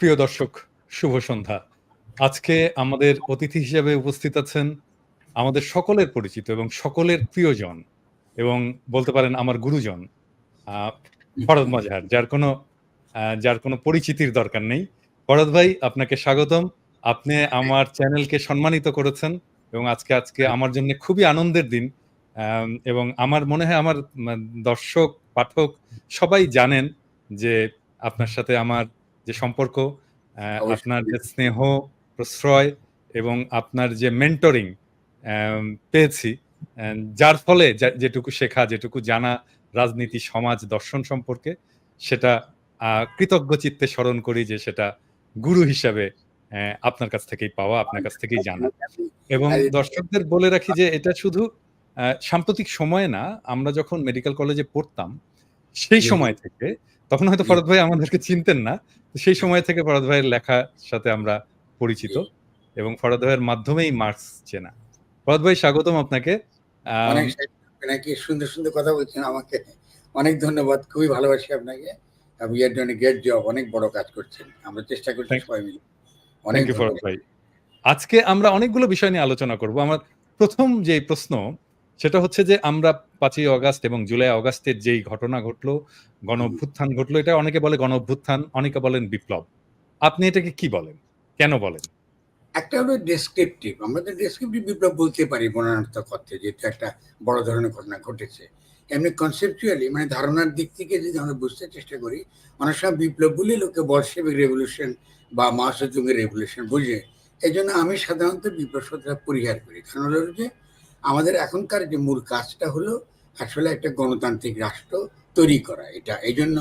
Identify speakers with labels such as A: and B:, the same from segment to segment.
A: প্রিয় দর্শক, শুভ সন্ধ্যা। আজকে আমাদের অতিথি হিসেবে উপস্থিত আছেন আমাদের সকলের পরিচিত এবং সকলের প্রিয়জন এবং বলতে পারেন আমার গুরুজন আহ, ফরদ মজহার, যার কোনো পরিচিতির দরকার নেই। ফরদ ভাই, আপনাকে স্বাগতম। আপনি আমার চ্যানেলকে সম্মানিত করেছেন এবং আজকে আজকে আমার জন্য খুবই আনন্দের দিন। এবং আমার মনে হয় আমার দর্শক পাঠক সবাই জানেন যে আপনার সাথে আমার যে সম্পর্ক, আপনার
B: অবশ্যই।
A: যে স্নেহ প্রশ্রয় এবং আপনার যে মেন্টরিং পেয়েছি, যার ফলে যেটুকু শেখা, যেটুকু জানা রাজনীতি, সমাজ, দর্শন সম্পর্কে, সেটা কৃতজ্ঞ চিত্তে স্মরণ করি যে সেটা গুরু হিসাবে আপনার কাছ থেকেই পাওয়া, আপনার কাছ থেকেই জানা। এবং দর্শকদের বলে রাখি যে এটা শুধু সাম্প্রতিক সময়ে না, আমরা যখন মেডিকেল কলেজে পড়তাম সেই সময় থেকে, তখন হয়তো ফরদ ভাই আমাদেরকে চিনতেন না, সেই সময় থেকে ফরদ ভাইয়ের লেখার সাথে আমরা পরিচিত এবং ফরদ ভাইয়ের মাধ্যমেই মার্কস চেনা। ফরদ ভাই, স্বাগতম আপনাকে।
B: অনেক নাকি সুন্দর সুন্দর কথা বলছেন, আমাকে অনেক ধন্যবাদ। খুবই ভালোবাসি আপনাকে। আপনি এর জন্য গ্রেট জব, অনেক বড় কাজ করছেন। আমরা চেষ্টা করছি সবাই মিলে। অনেক
A: থ্যাংক ইউ ফরদ
B: ধন্যবাদ।
A: ভাই। আজকে আমরা অনেকগুলো বিষয় নিয়ে আলোচনা করব। আমার প্রথম যে প্রশ্ন, সেটা হচ্ছে যে আমরা 5ই অগাস্ট এবং জুলাই অগাস্টের যেই ঘটনা ঘটলো, গণ অভ্যুত্থান ঘটলো, এটা অনেকে বলে গণ অভ্যুত্থান, অনেকে বলেন বিপ্লব। আপনি এটাকে কি বলেন, কেন বলেন?
B: একটা হলো ডেসক্রিপটিভ, আমরা তো ডেসক্রিপটিভ বিপ্লব বলতে পারি বর্ণনাত্মক অর্থে, যেটা একটা বড় ধরনের ঘটনা ঘটেছে। এমনি কনসেপচুয়ালি মানে ধারণার দিক থেকে যদি আমরা বুঝতে চেষ্টা করি, অনেক সময় বিপ্লব বলে লোকে বলশেভিক রেভলিউশন বা মাওসেতুংয়ের রেভলিউশন বুঝে। এই জন্য আমি সাধারণত বিপ্লব শব্দটা পরিহার করি। কারণ হলো যে আমাদের এখনকার যে মূল কাজটা হলো আসলে একটা গণতান্ত্রিক রাষ্ট্র তৈরি করা। এটা এই জন্য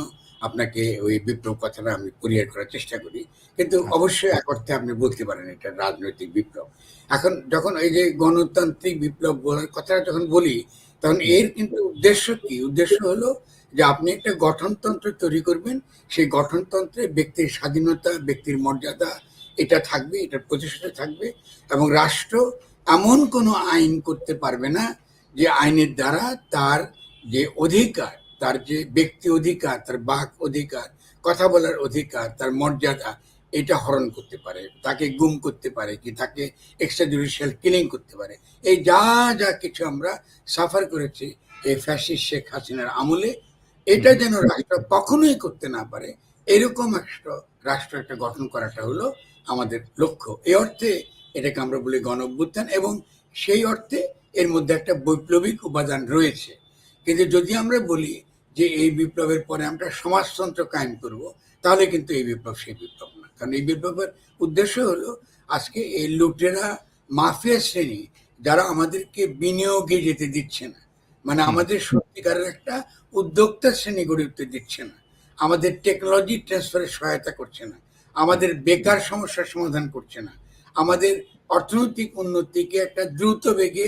B: আপনাকে ওই বিপ্লব কথাটা আমি পরিহার করার চেষ্টা করি। কিন্তু অবশ্যই এক অর্থে আপনি বলতে পারেন এটা রাজনৈতিক বিপ্লব। এখন যখন এই যে গণতান্ত্রিক বিপ্লব বলার কথাটা যখন বলি, তখন এর কিন্তু উদ্দেশ্য কি? উদ্দেশ্য হলো যে আপনি একটা গঠনতন্ত্র তৈরি করবেন। সেই গঠনতন্ত্রে ব্যক্তির স্বাধীনতা, ব্যক্তির মর্যাদা এটা থাকবে, এটার প্রতিষ্ঠা থাকবে, এবং রাষ্ট্র এমন কোনো আইন করতে পারবে না যে আইনের দ্বারা তার যে অধিকার, তার যে ব্যক্তি অধিকার, তার বাক অধিকার, কথা বলার অধিকার, তার মর্যাদা, এটা হরণ করতে পারে, তাকে গুম করতে পারে, কি তাকে এক্সট্রা জুডিশিয়াল কিলিং করতে পারে। এই যা যা কিছু আমরা সাফার করেছি এই ফ্যাসিস্ট শেখ হাসিনার আমলে, এটা যেন রাষ্ট্র কখনোই করতে না পারে, এরকম একটা রাষ্ট্র একটা গঠন করাটা হলো আমাদের লক্ষ্য। এই অর্থে এটাকে আমরা বলি গণ অভ্যুত্থান, এবং সেই অর্থে এর মধ্যে একটা বৈপ্লবিক উপাদান রয়েছে। কিন্তু যদি আমরা বলি যে এই বিপ্লবের পরে আমরা সমাজতন্ত্র কায়েম করব, তাহলে কিন্তু এই বিপ্লব সেই বিপ্লব না। কারণ এই বিপ্লবের উদ্দেশ্য হলো আজকে এই লুটেরা মাফিয়া শ্রেণী যারা আমাদেরকে বিনিয়োগে যেতে দিচ্ছে না, মানে আমাদের সত্যিকারের একটা উদ্যোক্তা শ্রেণী গড়ে উঠতে দিচ্ছে না, আমাদের টেকনোলজি ট্রান্সফারে সহায়তা করছে না, আমাদের বেকার সমস্যার সমাধান করছে না, আমাদের অর্থনৈতিক উন্নতিকে একটা দ্রুত বেগে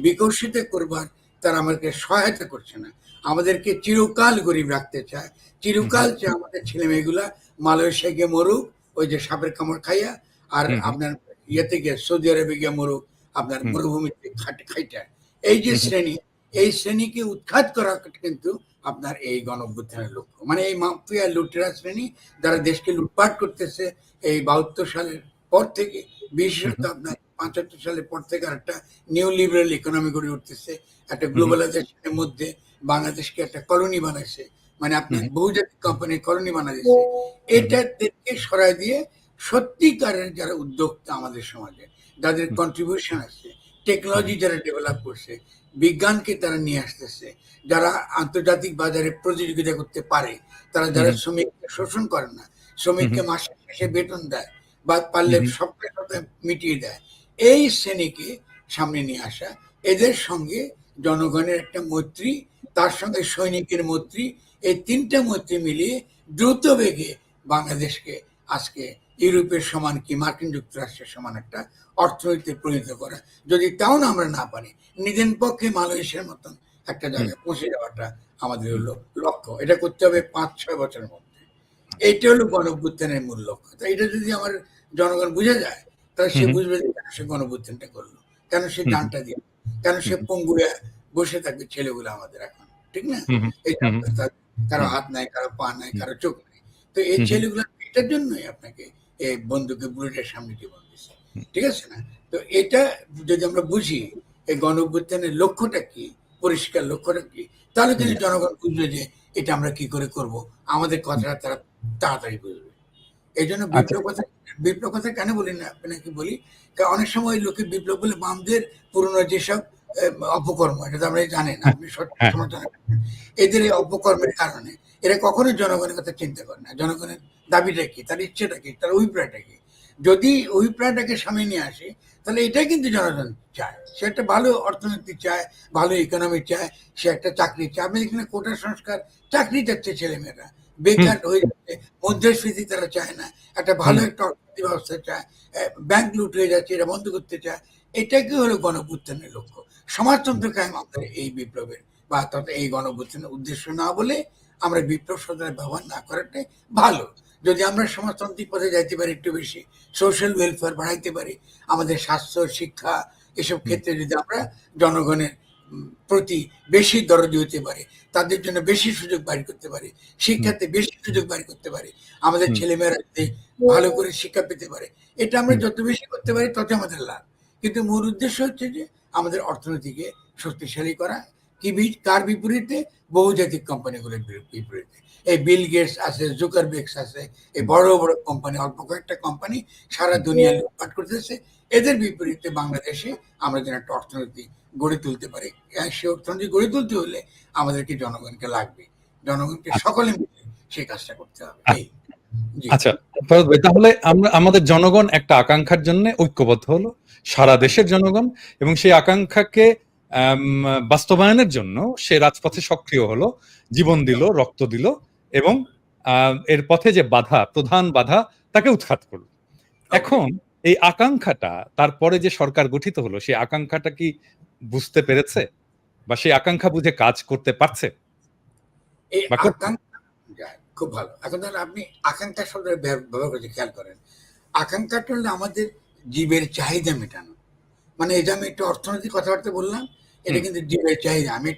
B: বিকশিত করবার তারা আমাদেরকে সহায়তা করছে না, আমাদেরকে চিরকাল গরিব রাখতে চায়, চিরকাল চায় আমাদের ছেলে মেয়েগুলা মালয়েশিয়া গিয়ে মরুক ওই যে সাপের কামড় খাইয়া, আর আপনার ইয়েতে গিয়ে সৌদি আরবে গিয়ে মরুক আপনার মরুভূমিতে খাইটা। এই যে শ্রেণী, এই শ্রেণীকে উৎখাত করা কিন্তু আপনার এই গণ অভ্যুত্থানের লক্ষ্য। মানে এই মাফিয়া লুটেরা শ্রেণী যারা দেশকে লুটপাট করতেছে এই 72 সালের পর থেকে, বিশেষত আপনার 75 সালের পর থেকে একটা নিউ লিবারেল ইকোনমি গড়ে উঠতেছে, একটা গ্লোবালাইজেশনের মধ্যে বাংলাদেশকে একটা কলোনি বানাইছে, মানে আপনার বহুজাতিক কোম্পানির কলোনি বানাইছে। এটাকে সরাই দিয়ে সত্যিকারের যারা উদ্যোক্তা আমাদের সমাজে, যাদের কন্ট্রিবিউশন আছে, টেকনোলজি যারা ডেভেলপ করছে, বিজ্ঞানকে তারা নিয়ে আসতেছে, যারা আন্তর্জাতিক বাজারে প্রতিযোগিতা করতে পারে, তারা যারা শ্রমিককে শোষণ করে না, শ্রমিককে মাসের শেষে বেতন দেয় বা পারলে সপ্তাহে সপ্তাহে মিটিয়ে দেয়, এই শ্রেণীকে সামনে নিয়ে আসা, এদের সঙ্গে জনগণের একটা মৈত্রী, তার সঙ্গে সৈনিকের মৈত্রী, এই তিনটা মৈত্রী মিলিয়ে দ্রুত বেগে বাংলাদেশকে আজকে ইউরোপের সমান কি মার্কিন যুক্তরাষ্ট্রের সমান একটা অর্থনীতিতে পরিণত করা। যদি তাও না আমরা না পারি, নিজের পক্ষে মালয়েশিয়ার মতন একটা জায়গায় পৌঁছে যাওয়াটা আমাদের হলো লক্ষ্য। এটা করতে হবে 5-6 বছরের মধ্যে। এইটা হলো গণ অভ্যুত্থানের মূল লক্ষ্য। তো এটা যদি আমার জনগণ বুঝে যায়, তাহলে সে বুঝবে যে কেন সে গণ অভ্যুত্থানটা করলো, কেন সে জানটা দিল, কেন সে পঙ্গু হয়ে বসে থাকবে ছেলেগুলো আমাদের এখন, ঠিক না? এই কারো হাত নাই, কারো পা নাই, কারো চোখ নাই। তো এই ছেলেগুলো এটার জন্যই আপনাকে এই বন্দুকে বুলেটের সামনে জীবন দিচ্ছে, ঠিক আছে না? তো এটা যদি আমরা বুঝি এই গণ অভ্যুত্থানের লক্ষ্যটা কি, পরিষ্কার লক্ষ্যটা কি, তাহলে কিন্তু জনগণ বুঝবে যে এটা আমরা কি করে করব, আমাদের কথাটা তারা তাড়াতাড়ি বুঝবে। এই জন্য বিপ্লব কথা কেন বলি না আপনাকে বলি, কারণ অনেক সময় লোকে বিপ্লব বলে বামদের পুরনো যেসব অপকর্ম, এটা তো আমরা জানেন, আপনি সমালোচনা করেন, এদের এই অপকর্মের কারণে এরা কখনোই জনগণের কথা চিন্তা করে না। জনগণের দাবিটা কি, তার ইচ্ছেটা কি, তার অভিপ্রায়টা কি, যদি অভিপ্রায়টাকে সামনে নিয়ে আসে তাহলে এটাই কিন্তু জনগণ চায়। সে একটা ভালো অর্থনীতি চায়, ভালো ইকোনমি চায়, সে একটা চাকরি চায়। আপনি এখানে কোটা সংস্কার, চাকরি চাচ্ছে ছেলেমেয়েরা, বেকার হয়ে যাচ্ছে, মুদ্রাস্ফীতি তারা চায় না, একটা ভালো একটা অর্থনীতি ব্যবস্থা চায়, ব্যাংক লুট হয়ে যাচ্ছে, এটা বন্ধ করতে চায়। এটাকে হলো গণঅভ্যুত্থানের লক্ষ্য। সমাজতন্ত্র কায়েম আমাদের এই বিপ্লবের বা এই গণঅভ্যুত্থানের উদ্দেশ্য না বলে আমরা বিপ্লব শব্দের ব্যবহার না করাটাই ভালো। যদি আমরা সমাজতান্ত্রিক পথে যাইতে পারি, একটু বেশি সোশ্যাল ওয়েলফেয়ার বাড়াইতে পারি, আমাদের স্বাস্থ্য, শিক্ষা এসব ক্ষেত্রে যদি আমরা জনগণের প্রতি বেশি দরদি হতে পারি, তাদের জন্য বেশি সুযোগ বাড়ি করতে পারি, শিক্ষাতে বেশি সুযোগ বাড়ি করতে পারি, আমাদের ছেলেমেয়েরা ভালো করে শিক্ষা পেতে পারে, এটা আমরা যত বেশি করতে পারি তত আমাদের লাভ। কিন্তু মূল উদ্দেশ্য হচ্ছে যে আমাদের অর্থনীতিকে শক্তিশালী করা, কার বিপরীতে? বহুজাতিক কোম্পানিগুলোর বিপরীতে। এই বিল গেটস আছে, জুকারবার্গ আছে, এই বড় বড় কোম্পানি, অল্প কয়েকটা কোম্পানি সারা দুনিয়া লুটপাট করতেছে, এদের বিপরীতে বাংলাদেশে আমরা যেন একটা অর্থনীতি গড়ে তুলতে পারি। সে অর্থনীতি গড়ে তুলতে হলে আমাদেরকে জনগণকে লাগবে, জনগণকে সকলে মিলে সেই কাজটা করতে হবে।
A: আচ্ছা ফরাদ ভাই, তাহলে আমরা আমাদের জনগণ একটা আকাঙ্ক্ষার জন্য ঐক্যবদ্ধ হলো, সারা দেশের জনগণ, এবং সেই আকাঙ্ক্ষাকে বাস্তবায়নের জন্য সে রাজপথে সক্রিয় হলো, জীবন দিল, রক্ত দিল, এবং এর পথে যে বাধা, প্রধান বাধা, তাকে উৎখাত করলো। এখন এই আকাঙ্ক্ষাটা, তারপরে যে সরকার গঠিত হলো, সেই আকাঙ্ক্ষাটা কি বুঝতে পেরেছে বা সেই আকাঙ্ক্ষা বুঝে কাজ করতে পারছে?
B: এই আকাঙ্ক্ষা খুব ভালো। এখন তাহলে আপনি আকাঙ্ক্ষা শব্দের ব্যবহার করতে খেয়াল করেন। আকাঙ্ক্ষাটা হলো আমাদের জীবের চাহিদা মেটানো। মানে এই যে আমি একটু অর্থনৈতিক কথাবার্তা বললাম, এটা কিন্তু জীবের চাহিদা। আমি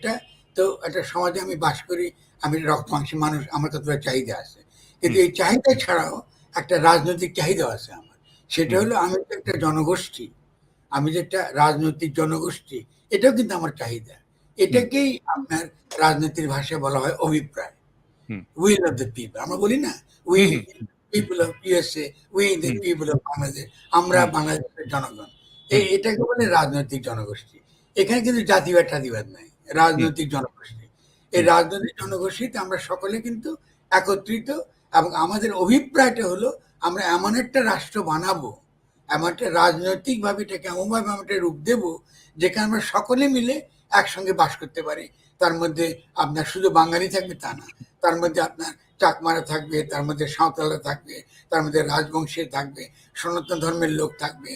B: তো একটা সমাজে আমি বাস করি, আমি রক্ত মাংসের মানুষ, আমার কতটা চাহিদা আছে, কিন্তু এই চাহিদা ছাড়াও একটা রাজনৈতিক চাহিদা আছে আমার। সেটা হলো আমি তো একটা জনগোষ্ঠী, আমি যে একটা রাজনৈতিক জনগোষ্ঠী, এটাও কিন্তু আমার চাহিদা। এটাকেই আপনার রাজনীতির ভাষায় বলা হয় অভিপ্রায়, উইল অফ দ্য পিপল। আমরা বলি না, we people of USA, we the people of Bangladesh, আমরা বাংলাদেশের জনগণ। এটাকে বলে রাজনৈতিক জনগোষ্ঠী। এখানে কিন্তু জাতিবাদ টাতিবাদ নাই, রাজনৈতিক জনগোষ্ঠী। এই রাজনৈতিক জনগোষ্ঠীতে আমরা সকলে কিন্তু একত্রিত, এবং আমাদের অভিপ্রায়টা হলো আমরা এমন একটা রাষ্ট্র বানাবো, এমন একটা রাজনৈতিক ভাবে এটাকে এমনভাবে আমরা একটা রূপ দেবো যেখানে আমরা সকলে মিলে একসঙ্গে বাস করতে পারি। তার মধ্যে আপনার শুধু বাঙালি থাকবে তা না, তার মধ্যে আপনার চাকমারা থাকবে, তার মধ্যে সাঁওতালরা থাকবে, তার মধ্যে রাজবংশের থাকবে, সনাতন ধর্মের লোক থাকবে,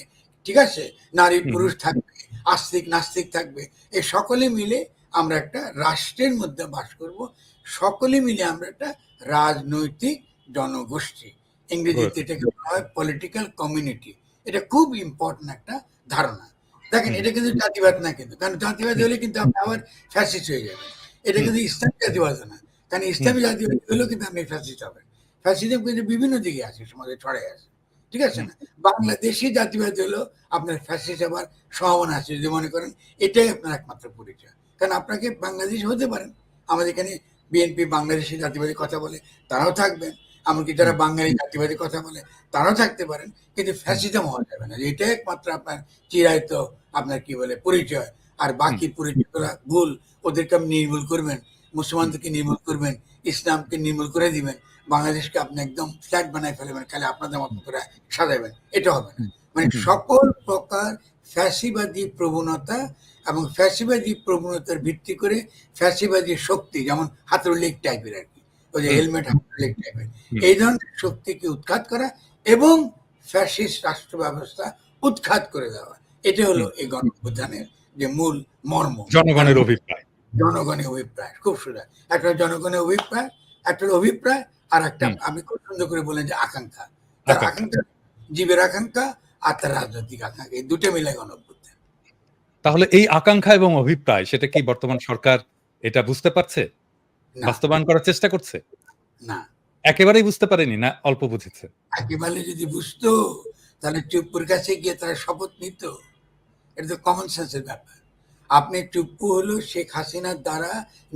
B: ঠিক আছে, নারী পুরুষ থাকবে, আস্তিক নাস্তিক থাকবে। এই সকলে মিলে আমরা একটা রাষ্ট্রের মধ্যে বাস করব, সকলে মিলে আমরা একটা রাজনৈতিক জনগোষ্ঠী, ইংরেজিতে এটাকে বলা হয় পলিটিক্যাল কমিউনিটি। এটা খুব ইম্পর্টেন্ট একটা ধারণা। দেখেন, এটা কিন্তু জাতিবাদ না, কিন্তু কারণ জাতিবাদ হলে কিন্তু আপনি আবার ফ্যাসিস্ট হয়ে যাবেন। এটা কিন্তু ইসলামী জাতিবাদ না, কারণ ইসলামী জাতিবাদ হলেও কিন্তু আপনি ফ্যাসিস্ট হবেন। ফ্যাসিজম কিন্তু বিভিন্ন দিকে আছে, সমাজে ছড়াই আছে, ঠিক আছে না? বাংলাদেশি জাতিবাদ হলো আপনার ফ্যাসিস্ট হবার সম্ভাবনা আছে, যদি মনে করেন এটাই আপনার একমাত্র পরিচয়। কারণ আপনাকে বাংলাদেশ হতে পারেন, আমাদের এখানে বিএনপি বাংলাদেশি জাতিবাদী কথা বলে, তারাও থাকবেন, এমনকি যারা বাঙালি জাতিবাদী কথা বলে তারাও থাকতে পারেন, কিন্তু ফ্যাসিজম হওয়া যাবে না। এটাই একমাত্র আপনার চিরায়ত আপনার কি বলে পরিচয়। আর বাকি পরিচয়গুলো ভুল, ওদেরকে আপনি নির্মূল করবেন, মুসলমানদেরকে নির্মূল করবেন, ইসলামকে নির্মূল করে দিবেন, বাংলাদেশকে আপনি একদম ফ্ল্যাট বানায় ফেলবেন, খালি আপনাদের মতো করে সাজাবেন, এটা হবে না। মানে সকল প্রকার ফ্যাসিবাদী প্রবণতা এবং ফ্যাসিবাদী প্রবণতার ভিত্তি করে ফ্যাসিবাদী শক্তি, যেমন হাতুড়িলিক টাইপের আর কি, ওই যে হেলমেট হাতুড়িলিক টাইপের, এই ধরনের শক্তিকে উৎখাত করা এবং ফ্যাসিস্ট রাষ্ট্র ব্যবস্থা উৎখাত করে দেওয়া, এটা হলো এই গণঅভ্যুত্থানের যে মূল মর্ম।
A: জনগণের অভিপ্রায়,
B: জনগণের অভিপ্রায় খুব সুন্দর। একটা জনগণের অভিপ্রায়, একটা অভিপ্রায়, আর একটা আমি খুব সুন্দর করে বললেন যে আকাঙ্ক্ষা। তার আকাঙ্ক্ষা, জীবের আকাঙ্ক্ষা আর তার রাজনৈতিক আকাঙ্ক্ষা, এই দুটো মিলে গণঅভ্যুত্থান।
A: তাহলে এই আকাঙ্ক্ষা এবং অভিপ্রায়, সেটা কি বর্তমান সরকার এটা বুঝতে পারছে, বাস্তবায়ন করার চেষ্টা করছে?
B: না,
A: একেবারেই বুঝতে পারেনি না অল্প বুঝেছে?
B: একেবারে যদি বুঝতো তাহলে চুপ্পুর কাছে গিয়ে তারা শপথ নিত। এটা তো কমন সেন্সের ব্যাপার। আপনি চুপ্পু হলো শেখ হাসিনার দ্বারা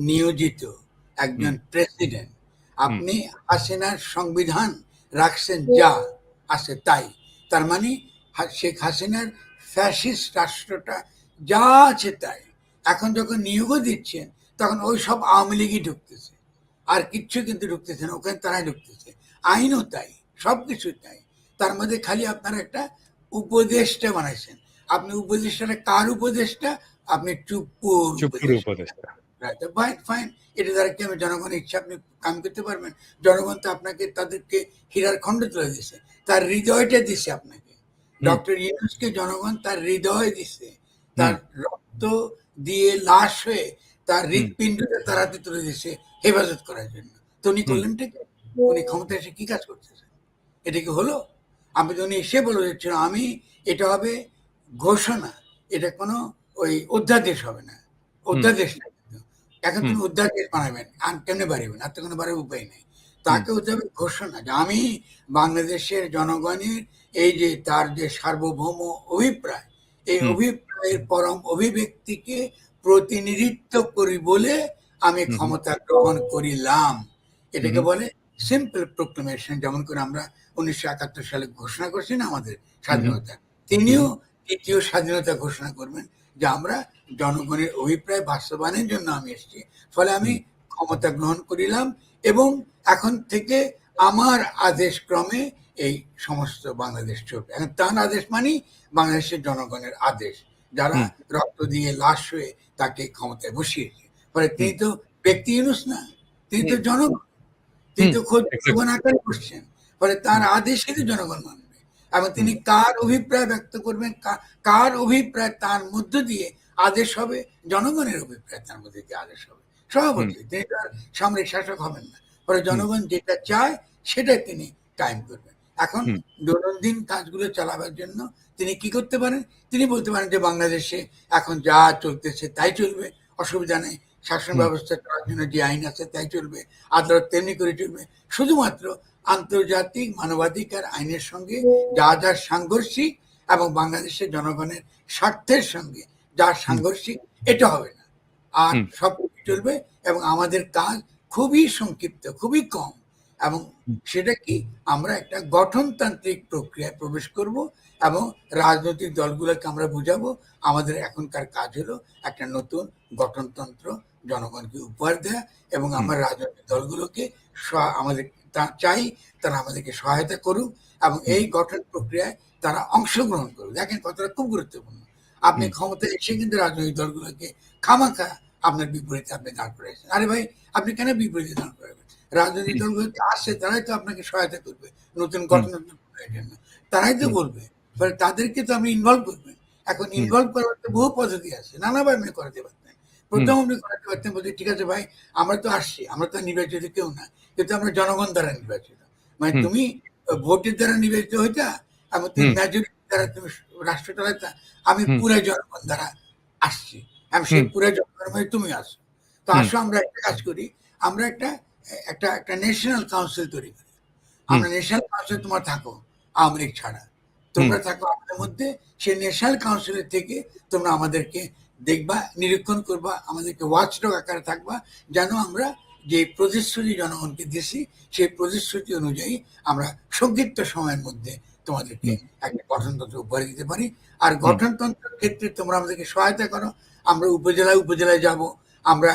B: নিয়োজিত একজন প্রেসিডেন্ট।
A: হুম,
B: আপনি হাসিনার সংবিধান রাখছেন যা আছে তাই। তার মানে শেখ হাসিনার ফ্যাসিস্ট রাষ্ট্রটা যা আছে তাই। এখন যখন নিয়োগও দিচ্ছেন তখন ওই সব আওয়ামী লীগই ঢুকতেছে, আর কিচ্ছু কিন্তু ঢুকতেছে না, ওখানে তারাই ঢুকতেছে। আইনও তাই, সবকিছু তাই। তার মধ্যে খালি আপনারা একটা উপদেষ্টা বানাইছেন। আপনি উপদেষ্টাটা কার উপদেষ্টা? আপনি চুপ্পুর
A: চুপ্পুর
B: উপদেষ্টা।
A: উপদেষ্টা।
B: ফাইন ফাইন, এটা দ্বারা কি আমি জনগণের ইচ্ছা আপনি কাম করতে পারবেন? জনগণ তো আপনাকে তাদেরকে হীরার খণ্ড তুলে দিছে, তার হৃদয়টা দিছে আপনাকে।
A: হুম,
B: ডক্টর ইউনূসকে জনগণ তার হৃদয় দিছে,
A: হুম,
B: তার রক্ত দিয়ে লাশ হয়ে তার
A: হুম,
B: হৃৎপিণ্ডটা তার হাতে তুলে দিছে হেফাজত করার জন্য। তো উনি
A: হুম,
B: করলেনটা কি? উনি ক্ষমতায় এসে কি কাজ করতেছেন? এটা কি হলো? আমি তো উনি এসে বলে দিচ্ছিল আমি, এটা হবে ঘোষণা, এটা কোনো ওই অধ্যাদেশ হবে না,
A: হুম,
B: অধ্যাদেশ না কিন্তু। এখন
A: হুম,
B: তুমি অধ্যাদেশ বানাবেন, আর কেমনে বাড়িবেন? আর তো কোনো বাড়ার উপায় নেই।
A: হুম,
B: তাকে হতে হবে ঘোষণা যে আমি বাংলাদেশের জনগণের এই যে তার যে সার্বভৌম অভিপ্রায়, এই
A: হুম,
B: অভিপ্রায়ের পরম অভিব্যক্তিকে প্রতিনিধিত্ব করি বলে আমি
A: হুম, হুম,
B: ক্ষমতা গ্রহণ করিলাম। এটাকে
A: হুম,
B: বলে সিম্পল প্রোক্লেমেশন। যেমন করে আমরা ১৯৭১ সালে ঘোষণা করছি না আমাদের
A: হুম, হুম,
B: স্বাধীনতা, তিনিও তৃতীয় স্বাধীনতা ঘোষণা করবেন যে আমরা জনগণের অভিপ্রায় বাস্তবায়নের জন্য আমি এসেছি, ফলে আমি
A: হুম,
B: ক্ষমতা গ্রহণ করিলাম এবং এখন থেকে আমার আদেশ ক্রমে এই সমস্ত বাংলাদেশ চলবে। এখন তার আদেশ মানি বাংলাদেশের জনগণের আদেশ, যারা
A: হুম,
B: রক্ত দিয়ে লাশ হয়ে তাকে ক্ষমতায় বসিয়েছে। ফলে
A: হুম,
B: তিনি তো ব্যক্তি ইউনূস না, তিনি তো
A: হুম,
B: জনগণ। তিনি
A: হুম,
B: তো খোদ
A: এক্সাক্টলি।
B: জনগণ আকারে বসছেন। ফলে তার
A: হুম,
B: আদেশই তো জনগণ মানবে। এবং
A: হুম,
B: তিনি কার অভিপ্রায় ব্যক্ত করবেন, কার অভিপ্রায় তার মধ্য দিয়ে আদেশ হবে, জনগণের অভিপ্রায় তার মধ্যে দিয়ে আদেশ হবে।
A: হুম,
B: স্বভাবতই তিনি তো আর সামরিক শাসক হবেন না। ফলে
A: হুম,
B: জনগণ যেটা চায় সেটাই তিনি কায়েম করবেন। এখন
A: হুম,
B: দৈনন্দিন কাজগুলো চালাবার জন্য তিনি কি করতে পারেন? তিনি বলতে পারেন যে বাংলাদেশে এখন যা চলতেছে তাই চলবে, অসুবিধা নেই। শাসন
A: হুম,
B: ব্যবস্থা চলার জন্য যে আইন আছে তাই চলবে, আদালত তেমনি করে চলবে। শুধুমাত্র আন্তর্জাতিক মানবাধিকার আইনের সঙ্গে যা যা সাংঘর্ষিক এবং বাংলাদেশের জনগণের স্বার্থের সঙ্গে যা
A: হুম,
B: সাংঘর্ষিক, এটা হবে না। আর
A: হুম,
B: সব কিছু চলবে এবং আমাদের কাজ খুবই সংক্ষিপ্ত, খুবই কম। এবং
A: হুম,
B: সেটা কি? আমরা একটা গঠনতান্ত্রিক প্রক্রিয়ায় প্রবেশ করব এবং রাজনৈতিক দলগুলোকে আমরা বুঝাবো আমাদের এখনকার কাজ হলো একটা নতুন গঠনতন্ত্র জনগণকে উপহার দেয়া এবং
A: হুম,
B: আমরা রাজনৈতিক দলগুলোকে আমাদের চাই তারা আমাদেরকে সহায়তা করুক এবং
A: হুম,
B: এই গঠন প্রক্রিয়ায় তারা অংশগ্রহণ করুক। দেখেন কথাটা খুব গুরুত্বপূর্ণ। আপনি
A: হুম,
B: ক্ষমতায় এসে কিন্তু রাজনৈতিক দলগুলোকে খামাখা আপনার বিপরীতে আপনি দাঁড় করাইছেন। আরে ভাই, আপনি কেন বিপরীতে দাঁড় করাবেন? রাজনৈতিক
A: হুম,
B: দলগুলো তো আসছে, তারাই তো আপনাকে সহায়তা করবে নতুন
A: হুম,
B: গঠনতন্ত্র প্রক্রিয়ার জন্য। তারাই তো
A: হুম,
B: বলবে। ফলে তাদেরকে তো আপনি ইনভলভ করবেন। এখন
A: হুম,
B: ইনভলভ করার তো বহু পদ্ধতি আছে। নানাভাবে আপনি করাতে পারতেন।
A: হুম,
B: ১ম আপনি করাতে পারতেন বলতে, ঠিক আছে ভাই, আমরা তো আসছি। আমরা তো নির্বাচিত কেউ না। কিন্তু আমরা জনগণ দ্বারা নির্বাচিত। মানে
A: হুম,
B: তুমি ভোটের দ্বারা নির্বাচিত হইতা এবং তুমি
A: হুম,
B: মেজরিটি দ্বারা তুমি রাষ্ট্র চালাইতা। আমি
A: হুম,
B: পুরা জনগণ দ্বারা আসছি। এবং সেই
A: হুম,
B: পুরা জনগণের মধ্যে তুমি আসো। তো
A: হুম,
B: আসো আমরা একটা কাজ করি। আমরা একটা একটা একটা ন্যাশনাল কাউন্সিল তৈরি করি।
A: হুম,
B: আমরা ন্যাশনাল কাউন্সিলে তোমরা থাকো, আওয়ামী লীগ ছাড়া।
A: হুম,
B: তোমরা থাকো আমাদের মধ্যে। সেই ন্যাশনাল কাউন্সিলের থেকে তোমরা আমাদেরকে দেখবা, নিরীক্ষণ করবা, আমাদেরকে ওয়াচডগ আকারে থাকবা, যেন আমরা যে প্রতিশ্রুতি জনগণকে দিয়েছি, সেই প্রতিশ্রুতি অনুযায়ী আমরা সংক্ষিপ্ত সময়ের মধ্যে তোমাদেরকে
A: হুম,
B: একটা গঠনতন্ত্র উপহার দিতে পারি। আর
A: হুম,
B: গঠনতন্ত্রের ক্ষেত্রে তোমরা আমাদেরকে সহায়তা করো। আমরা উপজেলায় উপজেলায় যাব, আমরা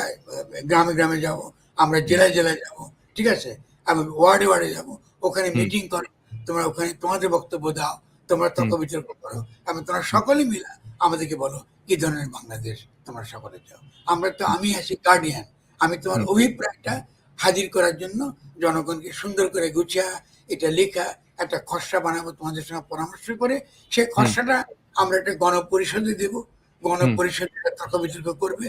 B: গ্রামে গ্রামে যাব, আমরা
A: হুম,
B: জেলায় জেলায় যাব, ঠিক আছে? এবং ওয়ার্ডে ওয়ার্ডে যাব, ওখানে
A: হুম,
B: মিটিং করো, তোমরা ওখানে তোমাদের বক্তব্য দাও, তোমরা
A: হুম,
B: তর্ক বিতর্ক করো এবং তোমরা
A: হুম,
B: সকলে মিলে আমাদেরকে বলো কি ধরনের বাংলাদেশ তোমরা সকলে চাও। আমরা তো, আমি আছি গার্ডিয়ান, আমি তোমার
A: হুম,
B: অভিপ্রায়টা হাজির করার জন্য জনগণকে সুন্দর করে গুছিয়ে এটা লেখা একটা খসড়া বানাবো তোমাদের সঙ্গে পরামর্শ করে। সেই
A: হুম,
B: খসড়াটা আমরা একটা গণপরিষদে দেব,
A: হুম,
B: গণপরিষদ এটা তর্ক বিতর্ক করবে,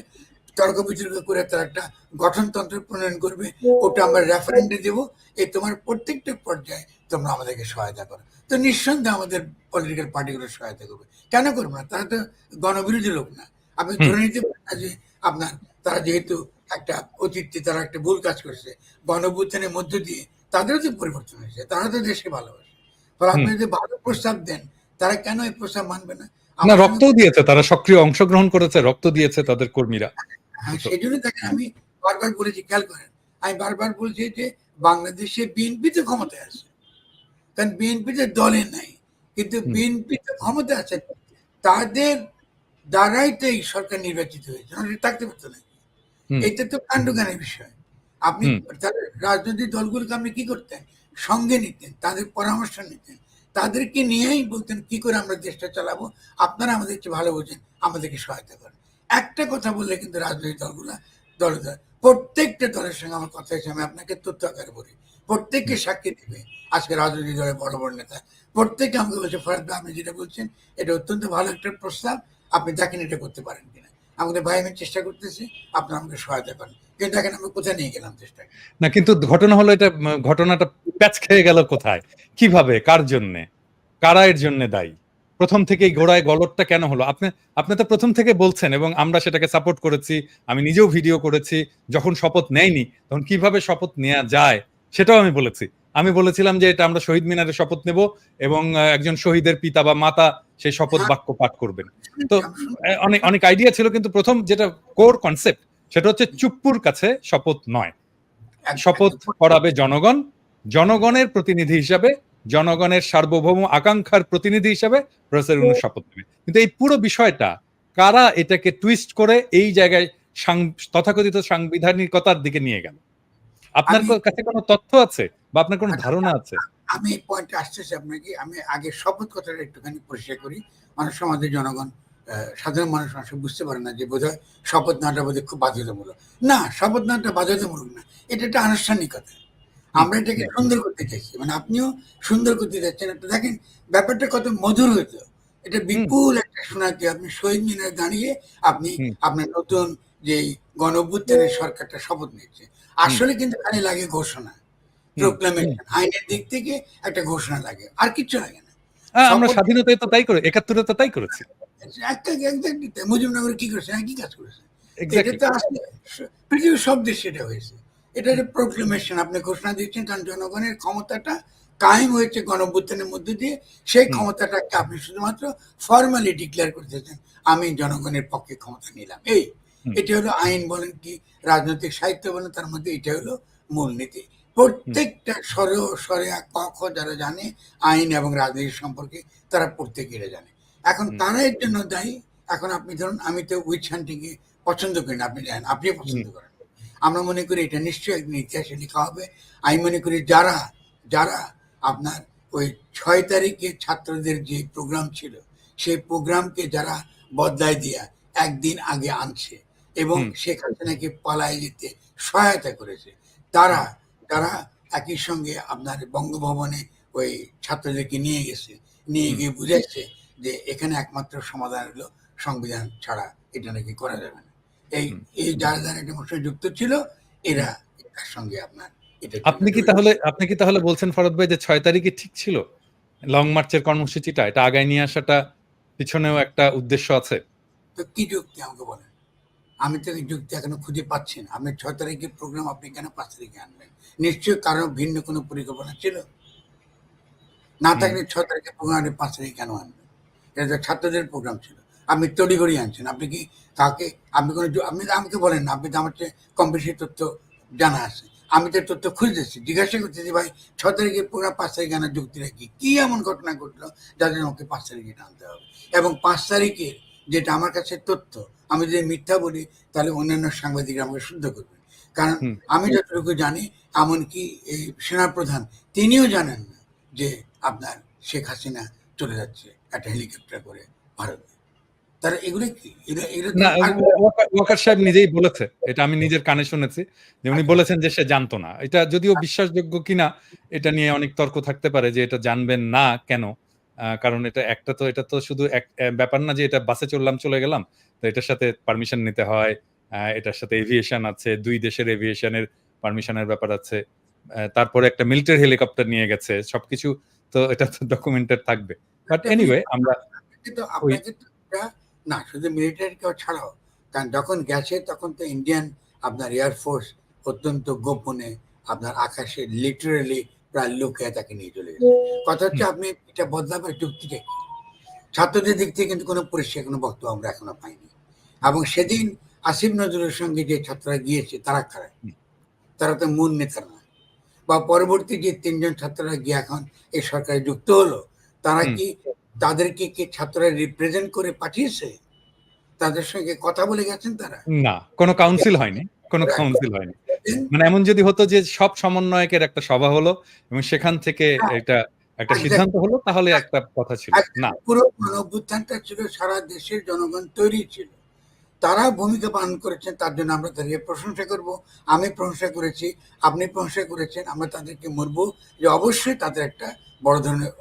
B: তর্ক বিতর্ক করে তারা একটা গঠনতন্ত্র প্রণয়ন করবে, ওটা আমরা রেফারেন্ডে দেবো। এই তোমার প্রত্যেকটা পর্যায়ে তোমরা আমাদেরকে সহায়তা করো। তো নিঃসন্দেহে আমাদের পলিটিক্যাল পার্টিগুলো সহায়তা করবে। কেন করবে না? তারা তো গণবিরোধী লোক না। আপনি
A: হুম,
B: ধরে নিতে পারেন না যে আপনার, তারা যেহেতু একটা অতীতে তারা একটা ভুল কাজ করছে, গণঅভ্যুত্থানের মধ্য দিয়ে তাদেরও তো পরিবর্তন হয়েছে, তারা তো দেশকে ভালোবাসে। ফলে আপনি
A: হুম।
B: যদি ভালো প্রস্তাব দেন, তারা কেন এই প্রস্তাব মানবে না?
A: না,
B: আমার সঙ্গে
A: রক্তও দিয়েছে, তারা সক্রিয় অংশগ্রহণ করেছে, রক্ত দিয়েছে তাদের কর্মীরা।
B: হ্যাঁ,
A: তো
B: সেজন্য দেখেন আমি বারবার বলেছি, খেয়াল করেন, আমি বারবার বলছি যে বাংলাদেশে বিএনপি তো ক্ষমতায় আছে, কারণ বিএনপি তো দলে নাই, কিন্তু
A: হুম,
B: বিএনপি তো ক্ষমতা আছে, তাদের দ্বারাই তো এই সরকার নির্বাচিত হয়েছে, নাহলে থাকতে পারতো না।
A: হুম,
B: এটা তো কাণ্ডজ্ঞানের বিষয়। আপনি
A: হুম,
B: তাহলে রাজনৈতিক দলগুলোকে আপনি কি করতেন? সঙ্গে নিতেন, তাদের পরামর্শ নিতেন, তাদেরকে নিয়েই বলতেন কি করে আমরা দেশটা চালাবো, আপনারা আমাদের চেয়ে ভালো বোঝেন, আমাদেরকে সহায়তা করেন। একটা কথা বললে কিন্তু রাজনৈতিক দলগুলা দলে দলে প্রত্যেকটা দলের সঙ্গে আমার কথা হয়েছে, আমি আপনাকে তথ্য আকারে বলি, প্রত্যেককে
A: হুম।
B: সাক্ষী দিবে আজকে রাজনৈতিক দলের বড় বড় নেতা, প্রত্যেকে আমাকে বলছে, ফরাদ ভাই আপনি যেটা বলছেন এটা অত্যন্ত ভালো একটা প্রস্তাব, আপনি দেখেন এটা করতে পারেন কিনা। আমাদের ভাই আমি চেষ্টা করতেছি, আপনারা আমাকে সহায়তা করেন। কিন্তু দেখেন আমরা কোথায় নিয়ে গেলাম চেষ্টাকে।
A: না, কিন্তু ঘটনা হলো এটা, ঘটনাটা প্যাচ খেয়ে গেল কোথায়, কিভাবে, কার জন্যে, কারা এর জন্য দায়ী? প্রথম থেকেই ঘোড়ায় গলদটা কেন হলো? আপনি আপনি তো প্রথম থেকে বলছেন এবং আমরা সেটাকে সাপোর্ট করেছি। আমি নিজেও ভিডিও করেছি। যখন শপথ নেয়নি তখন কিভাবে শপথ নেওয়া যায় সেটাও আমি বলেছি। আমি বলেছিলাম যে এটা আমরা শহীদ মিনারে শপথ নেব এবং একজন শহীদের পিতা বা মাতা সেই শপথ
B: হ্যাঁ,
A: বাক্য পাঠ করবেন। তো
B: শুনেছি, আমি শুনেছি।
A: অনেক অনেক আইডিয়া ছিল, কিন্তু প্রথম যেটা কোর কনসেপ্ট সেটা হচ্ছে চুপ্পুর কাছে শপথ নয়। শপথ
B: একদম
A: করাবে জনগণ, জনগণের প্রতিনিধি হিসাবে, জনগণের সার্বভৌম আকাঙ্ক্ষার প্রতিনিধি হিসাবে প্রফেসর ইউনূস শপথ নেবে। কিন্তু এই পুরো বিষয়টা কারা এটাকে টুইস্ট করে এই জায়গায় তথাকথিত সাংবিধানিকতার দিকে নিয়ে গেল? আপনার
B: আমি
A: কাছে কোনো তথ্য আছে বা আপনার কোনো
B: আচ্ছা,
A: ধারণা আছে?
B: আমি এই পয়েন্টে আসতেছি আপনাকে। আমি আগে শপথ কথাটা একটুখানি পরিষ্কার করি। অনেক সময় আমাদের জনগণ, সাধারণ মানুষ অনেক সময় বুঝতে পারে না যে বোধহয় শপথ নেওয়াটা বোধহয় খুব বাধ্যতামূলক। না, শপথ নেওয়াটা বাধ্যতামূলক না। এটা একটা আনুষ্ঠানিকতা।
A: হুম,
B: আমরা এটাকে সুন্দর করতে চাইছি। মানে আপনিও সুন্দর করতে চাচ্ছেন। একটা দেখেন ব্যাপারটা কত মধুর হইতো। এটা
A: হুম,
B: বিপুল একটা শোনাতে আপনি শহীদ মিনারে দাঁড়িয়ে আপনি
A: হুম,
B: আপনার নতুন যেই গণ-অভ্যুত্থানের সরকারটা শপথ নিচ্ছে।
A: হুম,
B: আসলে কিন্তু খালি লাগে ঘোষণা,
A: হুম।
B: প্রোক্লামেশন। আইনের দিক থেকে একটা ঘোষণা লাগে। আর কিচ্ছু লাগে না।
A: আমরা
B: শপথ
A: স্বাধীনতায় তো তাই করে, ৭১ তো তাই করেছি।
B: এক্সাক্টলি তাই। মুজিবনগর কি করছে? একই কাজ করেছে। এটা
A: এক্স্যাক্টলি।
B: তো আসলে পৃথিবীর সব দেশে এটা হয়েছে। এটা একটা প্রোক্লেমেশন, আপনি ঘোষণা দিচ্ছেন, কারণ জনগণের ক্ষমতাটা কায়েম হয়েছে গণঅভ্যুত্থানের মধ্য দিয়ে। সেই
A: হুম,
B: ক্ষমতাটাকে আপনি শুধুমাত্র ফর্মালি ডিক্লেয়ার করতেছেন, আমি জনগণের পক্ষে ক্ষমতা নিলাম। এই
A: হুম,
B: এটি হলো আইন বলেন কি রাজনৈতিক সাহিত্য বলেন, তার মধ্যে এটা হলো মূলনীতি।
A: হুম,
B: প্রত্যেকটা স্বরে ক, খ যারা জানে আইন এবং রাজনীতি সম্পর্কে, তারা প্রত্যেকে এটা জানে। এখন
A: হুম,
B: তারা এর জন্য দায়ী। এখন আপনি ধরুন, আমি তো উইচ হান্টিং এ পছন্দ করি না, আপনি জানেন, আপনিও
A: হুম,
B: পছন্দ করেন। আমরা মনে করি এটা নিশ্চয়ই একদিন ইতিহাসে লেখা হবে। আমি মনে করি যারা যারা আপনার ওই 6 তারিখে ছাত্রদের যে প্রোগ্রাম ছিল, সেই প্রোগ্রামকে যারা বদলায় দিয়া একদিন আগে আনছে এবং
A: হুম,
B: শেখ হাসিনাকে পালায় যেতে সহায়তা করেছে, তারা
A: হুম,
B: তারা একই সঙ্গে আপনার বঙ্গভবনে ওই ছাত্রদেরকে নিয়ে গেছে, নিয়ে
A: হুম,
B: গিয়ে বুঝাইছে যে এখানে একমাত্র সমাধান হলো সংবিধান ছাড়া এটা নাকি করা যাবে না। এই
A: হুম,
B: এই যারা যারা এটা সঙ্গে যুক্ত ছিল,
A: হুম।
B: এরা এটার সঙ্গে আপনার এটার জন্য
A: আপনি কি তাহলে বলছেন ফরহাদ ভাই যে ৬ তারিখে ঠিক ছিল লং মার্চের কর্মসূচিটা, এটা আগায় নিয়ে আসাটা পিছনেও একটা উদ্দেশ্য আছে?
B: তো কি যুক্তি আমাকে বলেন? আমি তো এই যুক্তি এখনো খুঁজে পাচ্ছি না। আপনার 6 তারিখের প্রোগ্রাম আপনি কেন 5 তারিখে আনবেন? নিশ্চয়ই কারো ভিন্ন কোনো পরিকল্পনা ছিল। না
A: হুম,
B: থাকলে 6 তারিখের প্রোগ্রাম আপনি 5 তারিখে কেন আনবেন? এটা তো ছাত্রদের প্রোগ্রাম ছিল। আপনি তড়িঘড়ি আনছেন। আপনি কি কাউকে, আপনি কোনো আপনি তো আমাকে বলেন না, আপনি তো আমার চেয়ে কম বেশি তথ্য জানা আছে। আমি তো তথ্য খুঁজতেছি, জিজ্ঞাসা করতেছি, ভাই 6 তারিখের প্রোগ্রাম 5 তারিখে আনার যুক্তিটা কি? কি এমন ঘটনা ঘটলো যার জন্য আমাকে 5 তারিখে এটা আনতে হবে? এবং 5 তারিখের যেটা আমার কাছে তথ্য, আমি যদি মিথ্যা বলি তাহলে অন্যান্য সাংবাদিকরা আমাকে শুদ্ধ করবে। কারণ
A: হুম,
B: আমি যতটুকু জানি, এমনকি এই সেনাপ্রধান তিনিও জানেন না যে আপনার শেখ হাসিনা চলে যাচ্ছে একটা হেলিকপ্টার করে ভারতে। তারা এগুলো কি? এগুলো তো
A: না,
B: আর
A: ওয়াকার সাহেব নিজেই বলেছে, এটা আমি নিজের কানে শুনেছি যে উনি
B: আচ্ছা,
A: বলেছেন যে সে জানতো না। এটা যদিও বিশ্বাসযোগ্য কিনা এটা নিয়ে অনেক তর্ক থাকতে পারে যে এটা জানবেন না কেন? কারণ এটা তো শুধু ব্যাপার না যে এটা বাসে চললাম চলে গেলাম। তো এটার সাথে পারমিশন নিতে হয়। এটার সাথে এভিয়েশন আছে, ২ দেশের এভিয়েশনের পারমিশনের ব্যাপার আছে। তারপরে একটা মিলিটারি হেলিকপ্টার নিয়ে গেছে। সবকিছু তো এটা তো ডকুমেন্টেড থাকবে। বাট
B: একটা
A: এনিওয়ে
B: মিনিট,
A: আমরা ওই
B: আপনাকে তো এটা না শুধু মিলিটারি কেউ ছাড়াও, কারণ যখন গেছে তখন তো ইন্ডিয়ান আপনার এয়ারফোর্স অত্যন্ত গোপনে আপনার আকাশে লিটারেলি প্রায় লুকিয়ে তাকে নিয়ে চলে গেছে। কথা হচ্ছে আপনি এটা বদলাবার যুক্তিটা কি? ছাত্রদের দিক থেকে কিন্তু কোনো পরিষ্কার কোনো বক্তব্য আমরা এখনো পাইনি। এবং সেদিন আসিফ নজরুলের সঙ্গে যে ছাত্ররা গিয়েছে তারা কারা? তারা তো মূল নেতারা না। বা পরবর্তী যে ৩ জন ছাত্ররা গিয়ে এখন এই সরকারে যুক্ত হলো, তারা কি তাদেরকে কি ছাত্ররা রিপ্রেজেন্ট করে পাঠিয়েছে? তাদের সঙ্গে কথা বলে গেছেন তারা?
A: না, কোনো কাউন্সিল হয়নি। কোনো কাউন্সিল হয়নি। মানে এমন যদি হতো যে সব সমন্বয়কের একটা সভা হলো এবং সেখান থেকে এটা একটা সিদ্ধান্ত হলো তাহলে একটা কথা ছিল। না।
B: পুরো গণঅভ্যুত্থানটা ছিল সারা দেশের জনগণ তৈরি ছিল। তারা ভূমিকা পালন করেছেন, তার জন্য আমরা তাদেরকে প্রশংসা করব। আমি প্রশংসা করেছি, আপনি প্রশংসা করেছেন। আমরা তাদেরকে বলবো যে অবশ্যই তাদের একটা বড় ধরনের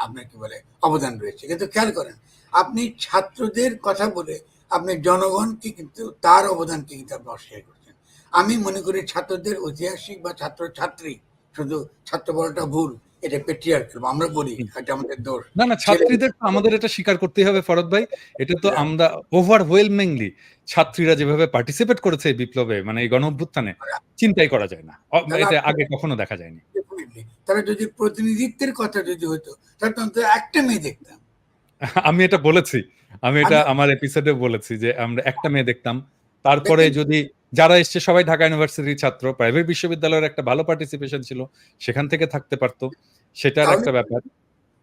B: আপনার কি বলে অবদান রয়েছে। কিন্তু খেয়াল করেন, আপনি ছাত্রদের কথা বলে আপনি জনগণকে কিন্তু তার অবদানকে কিন্তু আপনি অস্বীকার করছেন। আমি মনে করি ছাত্রদের ঐতিহাসিক বা ছাত্র-ছাত্রী, শুধু ছাত্র বলাটা ভুল, এটা পেট্রিয়ার্কাল আমরা বলি, এটা আমাদের দোষ।
A: না, না, ছাত্রীদের তো আমাদের এটা স্বীকার করতেই হবে ফরহাদ ভাই। এটা তো আমরা ওভারওয়েলমিংলি ছাত্রীরা যেভাবে পার্টিসিপেট করেছে এই বিপ্লবে, মানে এই গণঅভ্যুত্থানে, চিন্তাই করা যায় না। এটা আগে কখনো দেখা যায়নি।
B: তারা যদি প্রতিনিধিত্বের কথা যদি হতো, তাহলে তো অন্তত একটা মেয়ে দেখতাম।
A: আমি এটা বলেছি। আমি এটা আমার এপিসোডে বলেছি যে আমরা একটা মেয়ে দেখতাম। তারপরে যদি যারা এসছে সবাই ঢাকা ইউনিভার্সিটির ছাত্র, প্রাইভেট বিশ্ববিদ্যালয়ের একটা ভালো পার্টিসিপেশন ছিল, সেখান থেকে থাকতে পারতো, সেটার একটা ব্যাপার।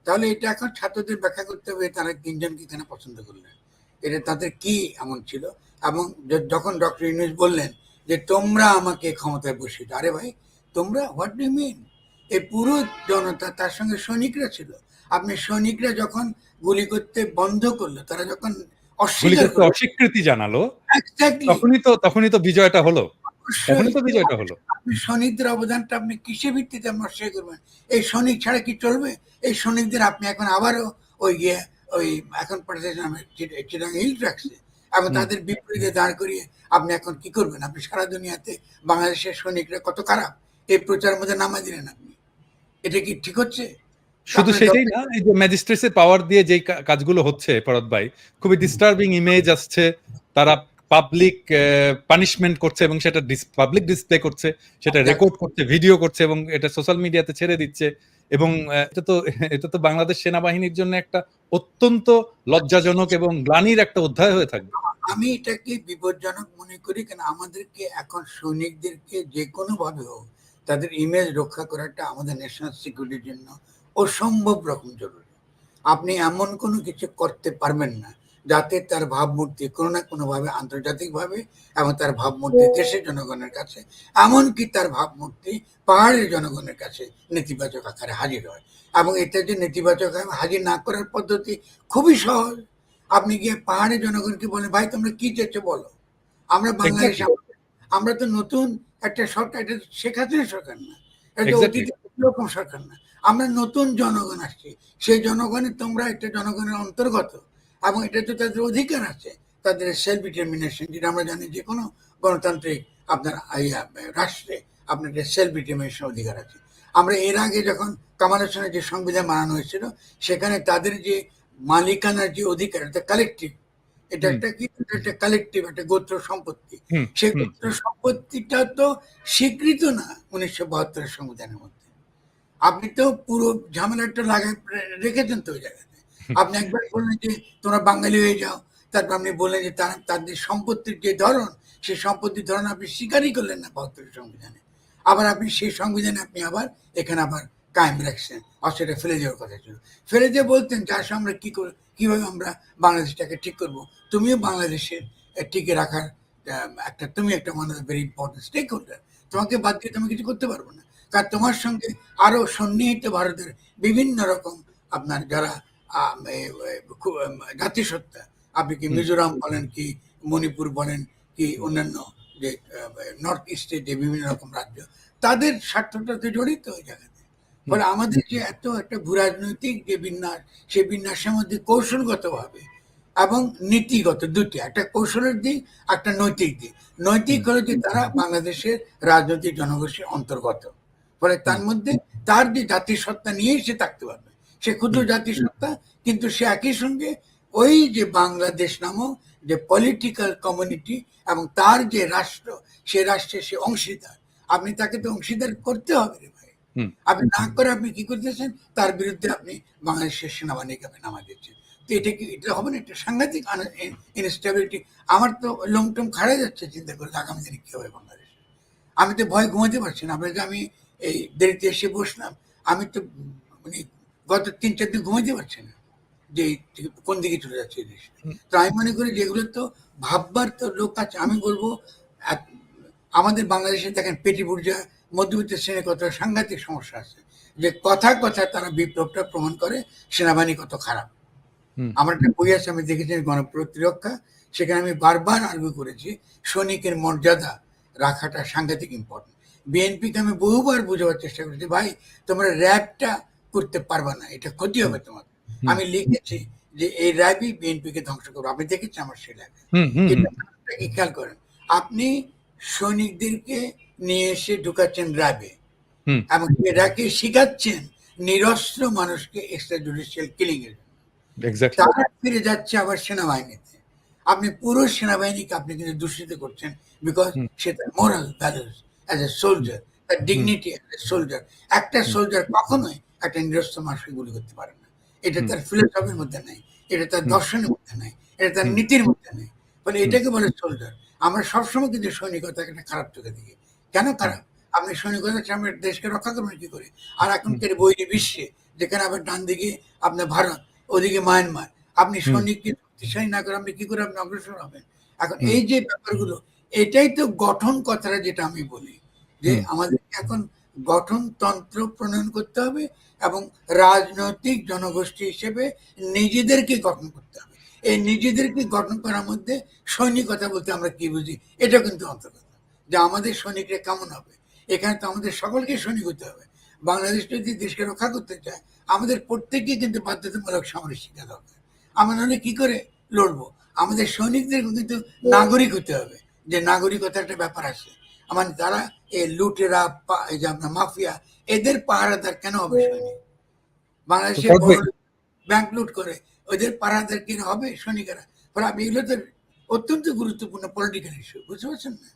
B: তাহলে এটা এখন ছাত্রদের ব্যাখ্যা করতে হবে তারা ৩ জনকে কেন পছন্দ করলেন, এটা তাদের কি এমন ছিল। এবং যখন ডক্টর ইউনূস বললেন যে তোমরা আমাকে ক্ষমতায় বসিয়ে দাও, আরে ভাই তোমরা, হোয়াট ডু ইউ মিন? এই পুরো জনতা, তার সঙ্গে সৈনিকরা ছিল। আপনি সৈনিকরা যখন গুলি করতে বন্ধ করলো, তারা যখন
A: অস্বীকৃতি জানালো,
B: এক্স্যাক্টলি
A: তখনই তো বিজয়টা হলো। তখনই তো বিজয়টা হলো।
B: আপনি সৈনিকদের অবদানটা আপনি কিসের ভিত্তিতে নস্বাত করবেন? এই সৈনিক ছাড়া কি চলবে? এই সৈনিকদের আপনি এখন আবারও ওই এখন পাঠাচ্ছেন চিটাগাং হিল ট্র্যাক্সে, এবং তাদের বিপরীতে দাঁড় করিয়ে আপনি এখন কি করবেন? আপনি সারা দুনিয়াতে বাংলাদেশের সৈনিকরা কত খারাপ এই প্রচারের মধ্যে নামাই দিলেন আপনি। এটা কি ঠিক হচ্ছে?
A: শুধু সেটাই না, এই যে ম্যাজিস্ট্রেটসের পাওয়ার দিয়ে যে কাজগুলো হচ্ছে ফরহাদ ভাই, খুবই ডিস্টার্বিং ইমেজ আসছে। তারা পাবলিক পানিশমেন্ট করছে এবং সেটা পাবলিক ডিসপ্লে করছে, সেটা রেকর্ড করছে, ভিডিও করছে এবং এটা সোশ্যাল মিডিয়াতে ছেড়ে দিচ্ছে। এবং এটা তো বাংলাদেশ সেনাবাহিনীর জন্য একটা অত্যন্ত লজ্জাজনক এবং গ্লানির একটা অধ্যায় হয়ে থাকবে।
B: আমি এটাকে বিপজ্জনক মনে করি, কেন আমাদেরকে এখন সৈনিকদেরকে যে কোনো ভাবে হোক তাদের ইমেজ রক্ষা করাটা আমাদের ন্যাশনাল সিকিউরিটির জন্য অসম্ভব রকম জরুরি। আপনি এমন কোনো কিছু করতে পারবেন না যাতে তার ভাবমূর্তি কোনো না কোনোভাবে আন্তর্জাতিকভাবে এবং তার ভাবমূর্তি দেশের জনগণের কাছে, এমনকি তার ভাবমূর্তি পাহাড়ের জনগণের কাছে নেতিবাচক আকারে হাজির হয়। এবং এটা যে নেতিবাচক হাজির না করার পদ্ধতি খুবই সহজ। আপনি গিয়ে পাহাড়ের জনগণকে বলেন, ভাই তোমরা কি চেয়েছো বলো। আমরা বাংলাদেশ, আমরা তো নতুন একটা সরকার, এটা শেখ হাসিনার সরকার না, এটা অতীত রকম সরকার না, আমরা নতুন জনগণ আসছি। সেই জনগণের তোমরা একটা জনগণের অন্তর্গত, এবং এটা তো তাদের অধিকার আছে, তাদের সেলফ ডিটারমিনেশন, যেটা আমরা জানি যে কোনো গণতান্ত্রিক আপনার রাষ্ট্রে আপনার সেলফ ডিটারমিনেশন অধিকার আছে। আমরা এর আগে যখন কামাল হোসেনের যে সংবিধান বানানো হয়েছিল, সেখানে তাদের যে মালিকানার যে অধিকার, এটা কালেকটিভ, এটা একটা কি, একটা কালেকটিভ, একটা গোত্র সম্পত্তি। সেই গোত্র সম্পত্তিটা তো স্বীকৃত না 1972 সংবিধানের মধ্যে। আপনি তো পুরো ঝামেলাটা লাগাই রেখেছেন তো ওই জায়গাতে। আপনি একবার বললেন যে তোমরা বাঙালি হয়ে যাও, তারপর আপনি বললেন যে তাদের সম্পত্তির যে ধরন, সেই সম্পত্তির ধরন আপনি স্বীকারই করলেন না 72 সংবিধানে। আবার আপনি সেই সংবিধানে আপনি আবার এখানে আবার কায়েম রাখছেন, সেটা ফেলে যাওয়ার কথা ছিল। ফেলে দিয়ে বলতেন যে আসলে আমরা কিভাবে আমরা বাংলাদেশটাকে ঠিক করব। তুমিও বাংলাদেশের টিকে রাখার তুমি একটা ভেরি ইম্পর্টেন্ট স্টেক হোল্ডার। তোমাকে বাদ দিয়ে তুমি কিছু করতে পারবো না, কারণ তোমার সঙ্গে আরো সন্নিহিত ভারতের বিভিন্ন রকম আপনার যারা জাতিসত্তা, আপনি কি মিজোরাম বলেন, কি মণিপুর বলেন, কি অন্যান্য যে নর্থ ইস্টের যে বিভিন্ন রকম রাজ্য, তাদের স্বার্থটাতে জড়িত ওই জায়গাতে। ফলে আমাদের যে এত একটা ভূরাজনৈতিক যে বিন্যাস, সেই বিন্যাসের মধ্যে কৌশলগতভাবে এবং নীতিগত দুটি, একটা কৌশলের দিক, একটা নৈতিক দিক। নৈতিক হলো যে তারা বাংলাদেশের রাজনৈতিক জনগোষ্ঠীর অন্তর্গত, ফলে তার মধ্যে তার যে জাতিসত্তা নিয়েই সে থাকতে পারবে। সে ক্ষুদ্র জাতিসত্তা, কিন্তু সে একই সঙ্গে ওই যে বাংলাদেশ নামক যে পলিটিক্যাল কমিউনিটি এবং তার যে রাষ্ট্র, সে রাষ্ট্রের সে অংশীদার। আপনি তাকে তো অংশীদার করতে হবে রে ভাই।
A: হুম।
B: আপনি না করে আপনি কি করতেছেন? তার বিরুদ্ধে আপনি বাংলাদেশের সেনাবাহিনীকে আপনি নামায় দিচ্ছেন। তো এটা হবে না? একটা সাংঘাতিক ইনস্টেবিলিটি। আমার তো লোম-টোম খাড়া যাচ্ছে চিন্তা করে আগামী দিনে কি হবে বাংলাদেশে। আমি তো ভয়ে ঘুমাতে পারছি না। আপনার যে আমি এই দেরিতে এসে বসলাম, আমি তো মানে গত ৩-৪ দিন ঘুমাইতে পারছি না। যে কোন দিকে চলে যাচ্ছে এই দেশটা।
A: হুম।
B: তো আমি মনে করি যে এগুলো তো ভাববার তো লোক আছে। আমি বলবো আমাদের বাংলাদেশে দেখেন পেটি বুর্জা মধ্যবিত্ত শ্রেণীর কত সাংঘাতিক সমস্যা আছে। যে কথায় কথায় তারা বিপ্লবটা প্রমাণ করে সেনাবাহিনী কত খারাপ।
A: হুম।
B: আমার একটা বই আছে, আমি দেখেছি গণপ্রতিরক্ষা, সেখানে আমি বারবার আর্গুই করেছি সৈনিকের মর্যাদা রাখাটা সাংঘাতিক ইম্পর্টেন্ট। বিএনপিকে আমি বহুবার বোঝাবার চেষ্টা করেছি, ভাই তোমরা র্যাবটা করতে পারবা না, এটা ক্ষতি
A: হুম।
B: হবে তোমার।
A: হুম।
B: আমি লিখেছি যে এই র্যাবই বিএনপিকে ধ্বংস করবো। আপনি দেখেছেন আমার সেই ল্যাবে।
A: হুম। হুম।
B: কিন্তু
A: হুম।
B: একটা কি খেয়াল করেন, আপনি সৈনিকদেরকে নিয়ে এসে ঢুকাচ্ছেন র্যাবে
A: হুম।
B: এবং এরাকে শিখাচ্ছেন নিরস্ত্র মানুষকে এক্সট্রা জুডিশিয়াল কিলিং এর।
A: এক্সাক্টলি।
B: তারা ফিরে যাচ্ছে আবার সেনাবাহিনীতে। আপনি পুরো সেনাবাহিনীকে আপনি কিন্তু দূষিত করছেন, বিকজ
A: হুম।
B: সে তার moral values as a
A: hmm.
B: Soldier, তার
A: hmm.
B: Dignity as a soldier. একটা
A: হুম।
B: সোলজার কখনোই একটা নিরস্ত্র মানুষকে গুলি করতে পারে না। এটা
A: হুম।
B: তার ফিলোসফির মধ্যে নাই, এটা তার
A: হুম।
B: দর্শনের মধ্যে নাই, এটা তার
A: হুম।
B: নীতির মধ্যে নেই। ফলে
A: হুম।
B: এটাকে বলে সোলজার। আমরা সবসময় কিন্তু সৈনিকতাকে একটা খারাপ চোখে দেখি। কেন
A: হুম।
B: খারাপ? আপনি সৈনিকতার সামনে দেশকে রক্ষা করবেন কি করে? আর
A: হুম।
B: এখনকার বৈরী বিশ্বে যেখানে আবার ডান দিকে আপনার ভারত, ওদিকে মায়ানমার, আপনি
A: হুম।
B: সৈনিককে শক্তিশালী না করে আপনি কি করে আপনি অগ্রসর হবেন? এখন
A: হুম।
B: এই যে ব্যাপারগুলো, এটাই তো গঠন কথাটা যেটা আমি বলি। যে
A: হুম।
B: আমাদের এখন গঠনতন্ত্র প্রণয়ন করতে হবে এবং রাজনৈতিক জনগোষ্ঠী হিসেবে নিজেদেরকে গঠন করতে হবে। এই নিজেদেরকে গঠন করার মধ্যে সৈনিকতা বলতে আমরা কি বুঝি? এটা কিন্তু অন্তর্গত। যে আমাদের সৈনিকরা কেমন হবে? এখানে তো আমাদের সকলকে সৈনিক হতে হবে। বাংলাদেশ যদি দেশকে রক্ষা করতে চায়, আমাদের প্রত্যেককেই কিন্তু বাধ্যতামূলক সামরিক শিক্ষা দরকার। আমরা নাহলে কি করে লড়বো? আমাদের সৈনিকদেরকে কিন্তু নাগরিক হতে হবে। যে নাগরিকতার একটা ব্যাপার আছে। মানে তারা এই লুটেরা, এই যে আপনার মাফিয়া, এদের পাহারাদার কেন হবে সৈনিক?
A: তো
B: বাংলাদেশের
A: ফারুক
B: বড়
A: ভাই,
B: ব্যাংক লুট করে, ওদের পাহারাদার কি হবে সৈনিকেরা? ফলে আপনি এগুলো তো অত্যন্ত গুরুত্বপূর্ণ পলিটিক্যাল ইস্যু, বুঝতে পারছেন না?